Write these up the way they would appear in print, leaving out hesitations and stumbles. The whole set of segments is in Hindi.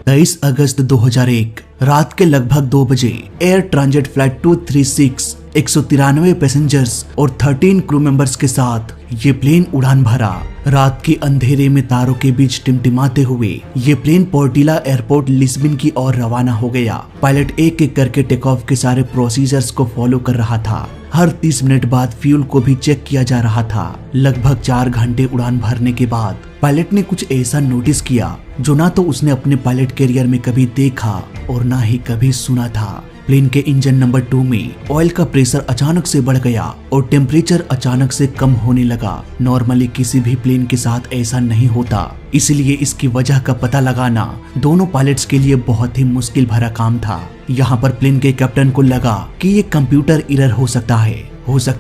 23 अगस्त 2001 रात के लगभग 2 बजे एयर ट्रांजिट फ्लाइट 236 193 पैसेंजर्स और 13 क्रू मेंबर्स के साथ ये प्लेन उड़ान भरा। रात के अंधेरे में तारों के बीच टिमटिमाते हुए ये प्लेन पोर्टिला एयरपोर्ट लिस्बन की ओर रवाना हो गया। पायलट एक एक करके टेक ऑफ के सारे प्रोसीजर्स को फॉलो कर रहा था। हर 30 मिनट बाद फ्यूल को भी चेक किया जा रहा था। लगभग 4 घंटे उड़ान भरने के बाद पायलट ने कुछ ऐसा नोटिस किया जो ना तो उसने अपने पायलट करियर में कभी देखा और ना ही कभी सुना था। प्लेन के इंजन नंबर 2 में ऑयल का प्रेशर अचानक से बढ़ गया और टेम्परेचर अचानक से कम होने लगा। नॉर्मली किसी भी प्लेन के साथ ऐसा नहीं होता, इसलिए इसकी वजह का पता लगाना दोनों पायलट्स के लिए बहुत ही मुश्किल भरा काम था। यहाँ पर प्लेन के कैप्टन को लगा कि ये कंप्यूटर एरर हो सकता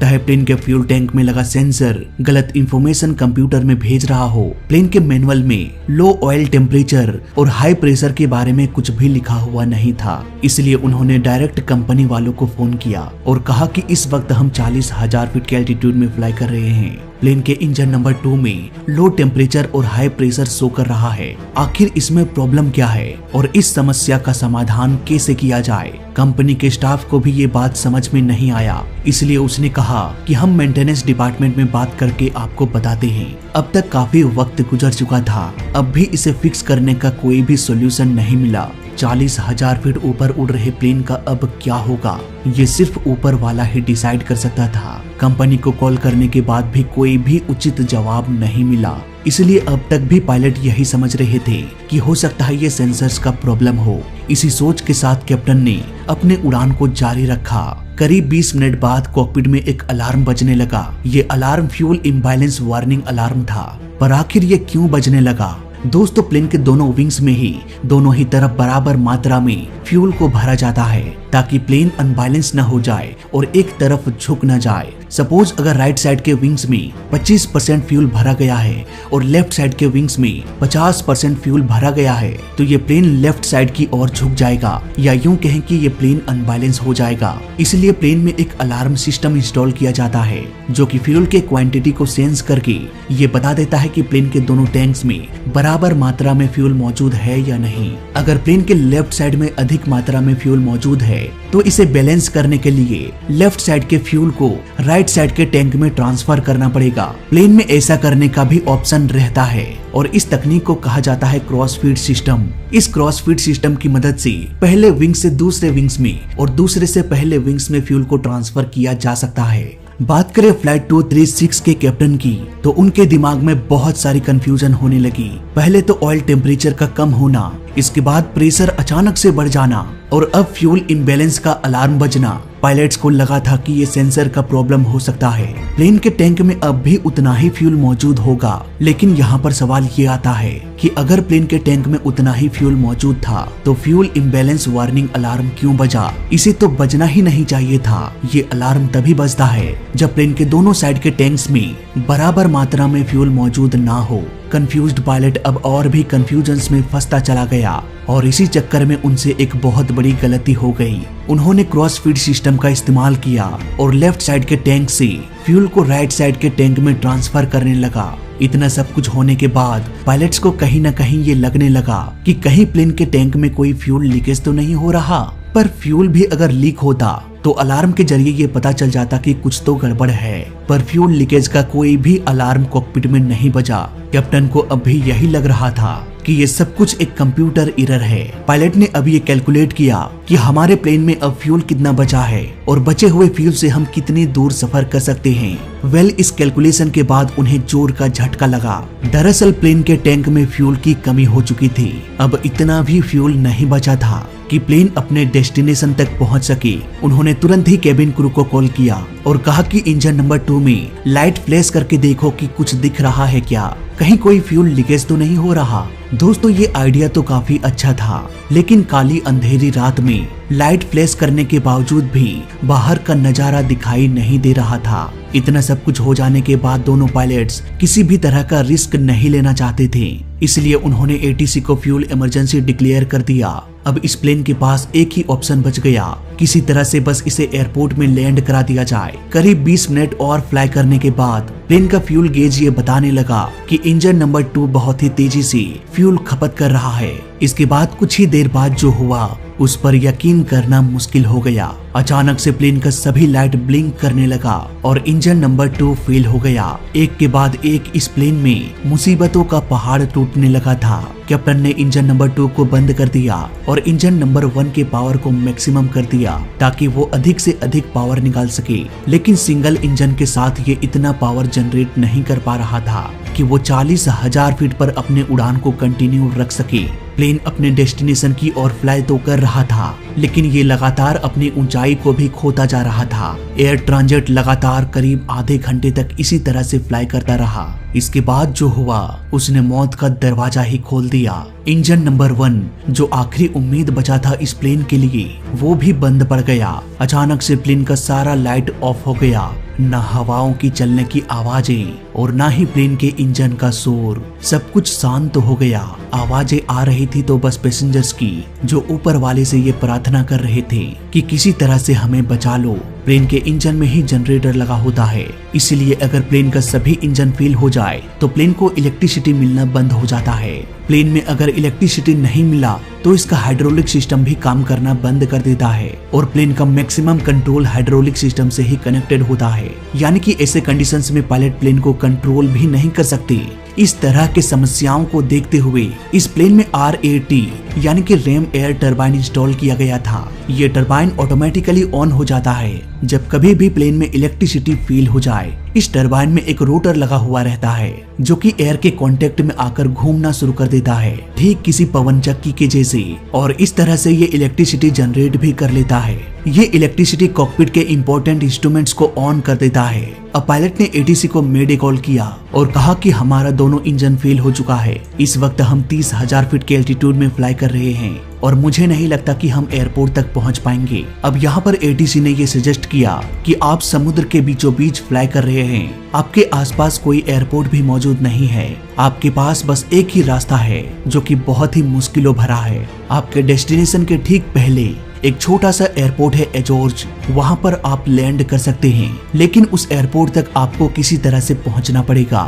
है प्लेन के फ्यूल टैंक में लगा सेंसर गलत इंफॉर्मेशन कंप्यूटर में भेज रहा हो। प्लेन के मैनुअल में लो ऑयल टेम्परेचर और हाई प्रेशर के बारे में कुछ भी लिखा हुआ नहीं था। इसलिए उन्होंने डायरेक्ट कंपनी वालों को फोन किया और कहा कि इस वक्त हम 40,000 फीट के एल्टीट्यूड में फ्लाई कर रहे हैं। प्लेन के इंजन नंबर 2 में लो टेम्परेचर और हाई प्रेशर शो कर रहा है। आखिर इसमें प्रॉब्लम क्या है और इस समस्या का समाधान कैसे किया जाए? कंपनी के स्टाफ को भी ये बात समझ में नहीं आया, इसलिए उसने कहा कि हम मेंटेनेंस डिपार्टमेंट में बात करके आपको बताते हैं। अब तक काफी वक्त गुजर चुका था, अब भी इसे फिक्स करने का कोई भी सोल्यूशन नहीं मिला। 40,000 फीट ऊपर उड़ रहे प्लेन का अब क्या होगा, ये सिर्फ ऊपर वाला ही डिसाइड कर सकता था। कंपनी को कॉल करने के बाद भी कोई भी उचित जवाब नहीं मिला, इसलिए अब तक भी पायलट यही समझ रहे थे कि हो सकता है ये सेंसर्स का प्रॉब्लम हो। इसी सोच के साथ कैप्टन ने अपने उड़ान को जारी रखा। करीब 20 मिनट बाद कॉकपिट में एक अलार्म बजने लगा। ये alarm fuel imbalance warning alarm था, पर आखिर ये क्यों बजने लगा? दोस्तों, प्लेन के दोनों विंग्स में ही दोनों ही तरफ बराबर मात्रा में फ्यूल को भरा जाता है ताकि प्लेन अनबैलेंस न हो जाए और एक तरफ झुक न जाए। सपोज अगर राइट साइड के विंग्स में 25% फ्यूल भरा गया है और लेफ्ट साइड के विंग्स में 50% फ्यूल भरा गया है, तो ये प्लेन लेफ्ट साइड की ओर झुक जाएगा, या यूं कहें कि ये प्लेन अनबैलेंस हो जाएगा। इसलिए प्लेन में एक अलार्म सिस्टम इंस्टॉल किया जाता है जो कि फ्यूल के क्वांटिटी को सेंस करके ये बता देता है कि प्लेन के दोनों टैंक्स में बराबर मात्रा में फ्यूल मौजूद है या नहीं। अगर प्लेन के लेफ्ट साइड में अधिक मात्रा में फ्यूल मौजूद है तो इसे बैलेंस करने के लिए लेफ्ट साइड के फ्यूल को राइट साइड के टैंक में ट्रांसफर करना पड़ेगा। प्लेन में ऐसा करने का भी ऑप्शन रहता है और इस तकनीक को कहा जाता है क्रॉस फीड सिस्टम। इस क्रॉस फीड सिस्टम की मदद से पहले विंग से दूसरे विंग्स में और दूसरे से पहले विंग्स में फ्यूल को ट्रांसफर किया जा सकता है। बात करें फ्लाइट 236 के कैप्टन की, तो उनके दिमाग में बहुत सारी कंफ्यूजन होने लगी। पहले तो ऑयल टेम्परेचर का कम होना, इसके बाद प्रेशर अचानक से बढ़ जाना और अब फ्यूल इम्बैलेंस का अलार्म बजना। पायलट्स को लगा था कि ये सेंसर का प्रॉब्लम हो सकता है। प्लेन के टैंक में अब भी उतना ही फ्यूल मौजूद होगा, लेकिन यहाँ पर सवाल ये आता है कि अगर प्लेन के टैंक में उतना ही फ्यूल मौजूद था तो फ्यूल इम्बैलेंस वार्निंग अलार्म क्यों बजा? इसे तो बजना ही नहीं चाहिए था। ये अलार्म तभी बजता है जब प्लेन के दोनों साइड के टैंक्स में बराबर मात्रा में फ्यूल मौजूद ना हो। कंफ्यूज्ड पायलट अब और भी कंफ्यूजन्स में फंसता चला गया और इसी चक्कर में उनसे एक बहुत बड़ी गलती हो गई। उन्होंने क्रॉस फीड सिस्टम का इस्तेमाल किया और लेफ्ट साइड के टैंक से फ्यूल को राइट साइड के टैंक में ट्रांसफर करने लगा। इतना सब कुछ होने के बाद पायलट्स को कहीं न कहीं ये लगने लगा कि कहीं प्लेन के टैंक में कोई फ्यूल लीकेज तो नहीं हो रहा। पर फ्यूल भी अगर लीक होता तो अलार्म के जरिए ये पता चल जाता कि कुछ तो गड़बड़ है, पर फ्यूल लीकेज का कोई भी अलार्म कॉकपिट में नहीं बजा। कैप्टन को अब भी यही लग रहा था कि ये सब कुछ एक कंप्यूटर एरर है। पायलट ने अभी ये कैलकुलेट किया कि हमारे प्लेन में अब फ्यूल कितना बचा है और बचे हुए फ्यूल से हम कितनी दूर सफर कर सकते हैं। इस कैलकुलेशन के बाद उन्हें जोर का झटका लगा। दरअसल प्लेन के टैंक में फ्यूल की कमी हो चुकी थी। अब इतना भी फ्यूल नहीं बचा था कि प्लेन अपने डेस्टिनेशन तक पहुंच सके। उन्होंने तुरंत ही केबिन क्रू को कॉल किया और कहा कि इंजन नंबर 2 में लाइट फ्लैश करके देखो कि कुछ दिख रहा है क्या, कहीं कोई फ्यूल लीकेज तो नहीं हो रहा। दोस्तों, ये आइडिया तो काफी अच्छा था, लेकिन काली अंधेरी रात में लाइट फ्लैश करने के बावजूद भी बाहर का नजारा दिखाई नहीं दे रहा था। इतना सब कुछ हो जाने के बाद दोनों पायलट्स किसी भी तरह का रिस्क नहीं लेना चाहते थे, इसलिए उन्होंने एटीसी को फ्यूल इमरजेंसी डिक्लेयर कर दिया। अब इस प्लेन के पास एक ही ऑप्शन बच गया, किसी तरह से बस इसे एयरपोर्ट में लैंड करा दिया जाए। करीब 20 मिनट और फ्लाई करने के बाद प्लेन का फ्यूल गेज ये बताने लगा कि इंजन नंबर 2 बहुत ही तेजी से फ्यूल खपत कर रहा है। इसके बाद कुछ ही देर बाद जो हुआ उस पर यकीन करना मुश्किल हो गया। अचानक से प्लेन का सभी लाइट ब्लिंक करने लगा और इंजन नंबर 2 फेल हो गया। एक के बाद एक इस प्लेन में मुसीबतों का पहाड़ टूटने लगा था। कैप्टन ने इंजन नंबर 2 को बंद कर दिया और इंजन नंबर 1 के पावर को मैक्सिमम कर दिया ताकि वो अधिक से अधिक पावर निकाल सके, लेकिन सिंगल इंजन के साथ ये इतना पावर जनरेट नहीं कर पा रहा था कि वो 40,000 फीट पर अपने उड़ान को कंटिन्यू रख सके। प्लेन अपने डेस्टिनेशन की ओर फ्लाई तो कर रहा था, लेकिन ये लगातार अपनी ऊंचाई को भी खोता जा रहा था। एयर ट्रांजिट लगातार करीब आधे घंटे तक इसी तरह से फ्लाई करता रहा। इसके बाद जो हुआ उसने मौत का दरवाजा ही खोल दिया। इंजन नंबर 1 जो आखिरी उम्मीद बचा था इस प्लेन के लिए, वो भी बंद पड़ गया। अचानक से प्लेन का सारा लाइट ऑफ हो गया, न हवाओं की चलने की आवाजें और न ही प्लेन के इंजन का शोर। सब कुछ शांत हो गया। आवाजें आ रही थी तो बस पैसेंजर्स की, जो ऊपर वाले से ये प्रार्थना कर रहे थे कि किसी तरह से हमें बचा लो। प्लेन के इंजन में ही जनरेटर लगा होता है, इसलिए अगर प्लेन का सभी इंजन फेल हो जाए तो प्लेन को इलेक्ट्रिसिटी मिलना बंद हो जाता है। प्लेन में अगर इलेक्ट्रिसिटी नहीं मिला तो इसका हाइड्रोलिक सिस्टम भी काम करना बंद कर देता है और प्लेन का मैक्सिमम कंट्रोल हाइड्रोलिक सिस्टम से ही कनेक्टेड होता है, यानी कि ऐसे कंडीशंस में पायलट प्लेन को कंट्रोल भी नहीं कर सकते। इस तरह के समस्याओं को देखते हुए इस प्लेन में RAT यानी कि रैम एयर टरबाइन इंस्टॉल किया गया था। ये टरबाइन ऑटोमेटिकली ऑन हो जाता है जब कभी भी प्लेन में इलेक्ट्रिसिटी फील हो जाए। इस टरबाइन में एक रोटर लगा हुआ रहता है जो कि एयर के कांटेक्ट में आकर घूमना शुरू कर देता है, ठीक किसी पवन चक्की के जैसे, और इस तरह से ये इलेक्ट्रिसिटी जनरेट भी कर लेता है। ये इलेक्ट्रिसिटी कॉकपिट के इंपॉर्टेंट इंस्ट्रूमेंट्स को ऑन कर देता है। अब पायलट ने एटीसी को मेडे कॉल किया और कहा कि हमारा दोनों इंजन फेल हो चुका है। इस वक्त हम 30,000 फीट के एल्टीट्यूड में फ्लाई कर रहे हैं और मुझे नहीं लगता कि हम एयरपोर्ट तक पहुंच पाएंगे। अब यहाँ पर एटीसी ने ये सजेस्ट किया कि आप समुद्र के बीचों बीच फ्लाई कर रहे हैं, आपके आसपास कोई एयरपोर्ट भी मौजूद नहीं है, आपके पास बस एक ही रास्ता है जो कि बहुत ही मुश्किलों भरा है। आपके डेस्टिनेशन के ठीक पहले एक छोटा सा एयरपोर्ट है एजोर्ज, वहाँ पर आप लैंड कर सकते हैं, लेकिन उस एयरपोर्ट तक आपको किसी तरह से पहुँचना पड़ेगा।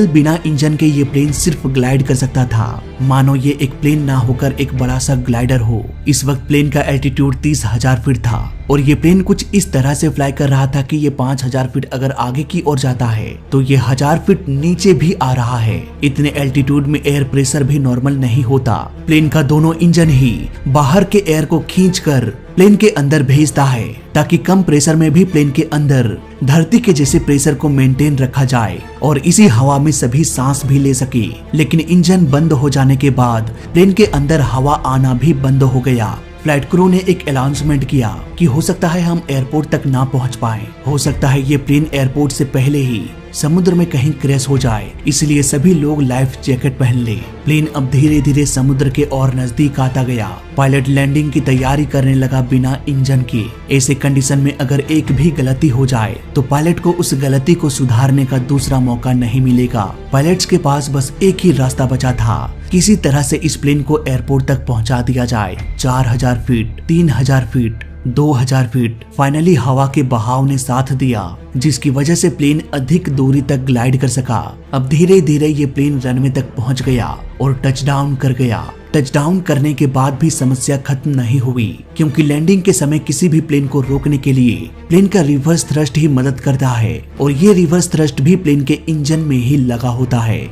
बिना इंजन के ये प्लेन सिर्फ ग्लाइड कर सकता था, मानो ये एक प्लेन ना होकर एक बड़ा सा ग्लाइडर हो। इस वक्त प्लेन का एल्टीट्यूड 30,000 फीट था और ये प्लेन कुछ इस तरह से फ्लाई कर रहा था कि ये 5,000 फीट अगर आगे की ओर जाता है तो ये 1,000 फीट नीचे भी आ रहा है। इतने एल्टीट्यूड में एयर प्रेशर भी नॉर्मल नहीं होता। प्लेन का दोनों इंजन ही बाहर के एयर को खींचकर प्लेन के अंदर भेजता है ताकि कम प्रेशर में भी प्लेन के अंदर धरती के जैसे प्रेशर को मेंटेन रखा जाए और इसी हवा में सभी सांस भी ले सके। लेकिन इंजन बंद हो जाने के बाद प्लेन के अंदर हवा आना भी बंद हो गया। फ्लाइट क्रू ने एक अनाउंसमेंट किया कि हो सकता है हम एयरपोर्ट तक ना पहुंच पाए, हो सकता है ये प्लेन एयरपोर्ट से पहले ही समुद्र में कहीं क्रैश हो जाए, इसलिए सभी लोग लाइफ जैकेट पहन ले। प्लेन अब धीरे धीरे समुद्र के और नजदीक आता गया। पायलट लैंडिंग की तैयारी करने लगा बिना इंजन के। ऐसे कंडीशन में अगर एक भी गलती हो जाए तो पायलट को उस गलती को सुधारने का दूसरा मौका नहीं मिलेगा। पायलट्स के पास बस एक ही रास्ता बचा था, किसी तरह से इस प्लेन को एयरपोर्ट तक पहुंचा दिया जाए। 4,000 फीट, 3,000 फीट, 2,000 फीट। फाइनली हवा के बहाव ने साथ दिया, जिसकी वजह से प्लेन अधिक दूरी तक ग्लाइड कर सका। अब धीरे धीरे ये प्लेन रनवे तक पहुंच गया और टचडाउन कर गया। टचडाउन करने के बाद भी समस्या खत्म नहीं हुई, क्योंकि लैंडिंग के समय किसी भी प्लेन को रोकने के लिए प्लेन का रिवर्स थ्रस्ट ही मदद करता है और ये रिवर्स थ्रस्ट भी प्लेन के इंजन में ही लगा होता है।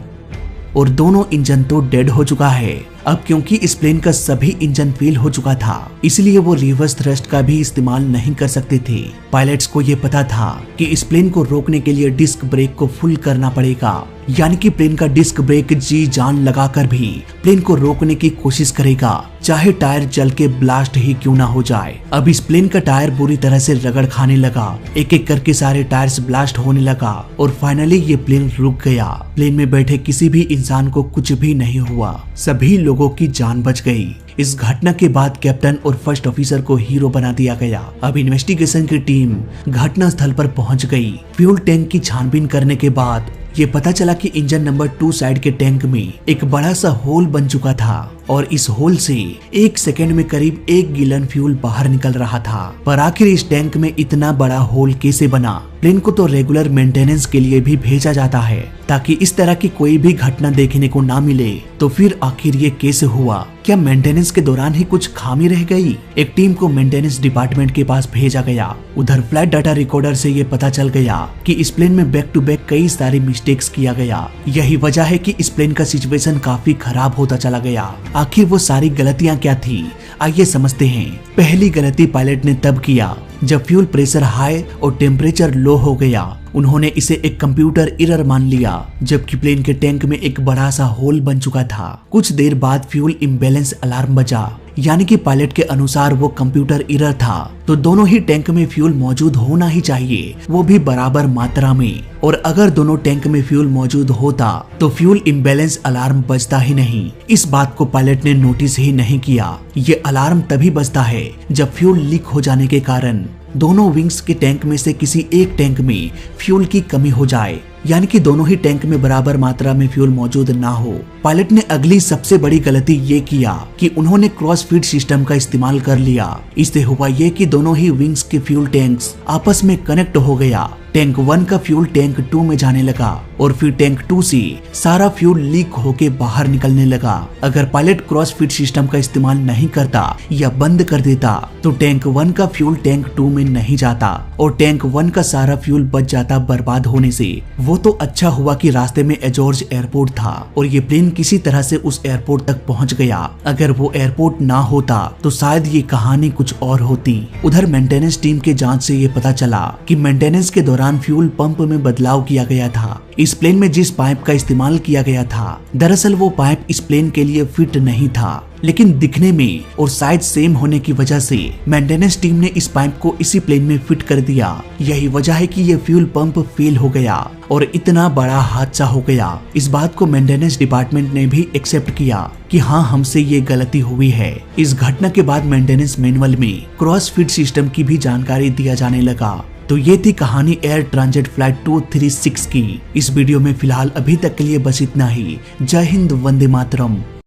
और दोनों इंजन तो डेड हो चुका है। अब क्योंकि इस प्लेन का सभी इंजन फेल हो चुका था, इसलिए वो रिवर्स थ्रस्ट का भी इस्तेमाल नहीं कर सकते थे। पायलट्स को ये पता था कि इस प्लेन को रोकने के लिए डिस्क ब्रेक को फुल करना पड़ेगा, यानी कि प्लेन का डिस्क ब्रेक जी जान लगाकर भी प्लेन को रोकने की कोशिश करेगा, चाहे टायर जल के ब्लास्ट ही क्यों ना हो जाए। अब इस प्लेन का टायर बुरी तरह से रगड़ खाने लगा, एक एक करके सारे टायर्स ब्लास्ट होने लगा और फाइनली ये प्लेन रुक गया। प्लेन में बैठे किसी भी इंसान को कुछ भी नहीं हुआ। सभी लोग लोगों की जान बच गई। इस घटना के बाद कैप्टन और फर्स्ट ऑफिसर को हीरो बना दिया गया। अब इन्वेस्टिगेशन की टीम घटना स्थल पर पहुंच गई। फ्यूल टैंक की छानबीन करने के बाद ये पता चला कि इंजन नंबर 2 साइड के टैंक में एक बड़ा सा होल बन चुका था और इस होल से 1 सेकंड में करीब 1 गैलन फ्यूल बाहर निकल रहा था। पर आखिर इस टैंक में इतना बड़ा होल कैसे बना? प्लेन को तो रेगुलर मेंटेनेंस के लिए भी भेजा जाता है ताकि इस तरह की कोई भी घटना देखने को ना मिले। तो फिर आखिर ये कैसे हुआ? क्या मेंटेनेंस के दौरान ही कुछ खामी रह गई? एक टीम को मेंटेनेंस डिपार्टमेंट के पास भेजा गया। उधर फ्लाइट डाटा रिकॉर्डर से ये पता चल गया कि इस प्लेन में बैक टू बैक कई सारी मिस्टेक्स किया गया। यही वजह है कि इस प्लेन का सिचुएशन काफी खराब होता चला गया। आखिर वो सारी गलतियां क्या थी? आइए समझते हैं। पहली गलती पायलट ने तब किया जब फ्यूल प्रेशर हाई और टेम्परेचर लो हो गया। उन्होंने इसे एक कंप्यूटर एरर मान लिया, जबकि प्लेन के टैंक में एक बड़ा सा होल बन चुका था। कुछ देर बाद फ्यूल इम्बैलेंस अलार्म बजा, यानी कि पायलट के अनुसार वो कंप्यूटर एरर था। तो दोनों ही टैंक में फ्यूल मौजूद होना ही चाहिए, वो भी बराबर मात्रा में। और अगर दोनों टैंक में फ्यूल मौजूद होता तो फ्यूल इम्बैलेंस अलार्म बजता ही नहीं। इस बात को पायलट ने नोटिस ही नहीं किया। ये अलार्म तभी बजता है जब फ्यूल लीक हो जाने के कारण दोनों विंग्स के टैंक में से किसी एक टैंक में फ्यूल की कमी हो जाए, यानी कि दोनों ही टैंक में बराबर मात्रा में फ्यूल मौजूद ना हो। पायलट ने अगली सबसे बड़ी गलती ये किया कि उन्होंने क्रॉस फीड सिस्टम का इस्तेमाल कर लिया। इससे हुआ ये कि दोनों ही विंग्स के फ्यूल टैंक्स आपस में कनेक्ट हो गया। टैंक 1 का फ्यूल टैंक 2 में जाने लगा और फिर टैंक 2 से सारा फ्यूल लीक होके बाहर निकलने लगा। अगर पायलट क्रॉस फीड सिस्टम का इस्तेमाल नहीं करता या बंद कर देता तो टैंक 1 का फ्यूल टैंक 2 में नहीं जाता और टैंक 1 का सारा फ्यूल बच जाता बर्बाद होने से। वो तो अच्छा हुआ कि रास्ते में एजोर्ज एयरपोर्ट था और ये प्लेन किसी तरह से उस एयरपोर्ट तक पहुंच गया। अगर वो एयरपोर्ट ना होता तो शायद ये कहानी कुछ और होती। उधर मेंटेनेंस टीम के जांच से ये पता चला कि मेंटेनेंस के दौरान फ्यूल पंप में बदलाव किया गया था। इस प्लेन में जिस पाइप का इस्तेमाल किया गया था, दरअसल वो पाइप इस प्लेन के लिए फिट नहीं था, लेकिन दिखने में और साइज सेम होने की वजह से मेंटेनेंस टीम ने इस पाइप को इसी प्लेन में फिट कर दिया। यही वजह है कि ये फ्यूल पंप फेल हो गया और इतना बड़ा हादसा हो गया। इस बात को मेंटेनेंस डिपार्टमेंट ने भी एक्सेप्ट किया कि हाँ, हमसे ये गलती हुई है। इस घटना के बाद मेंटेनेंस मैनुअल में क्रॉस फीड सिस्टम की भी जानकारी दिया जाने लगा। तो ये थी कहानी एयर ट्रांजिट फ्लाइट 236 की। इस वीडियो में फिलहाल अभी तक के लिए बस इतना ही। जय हिंद, वंदे मातरम।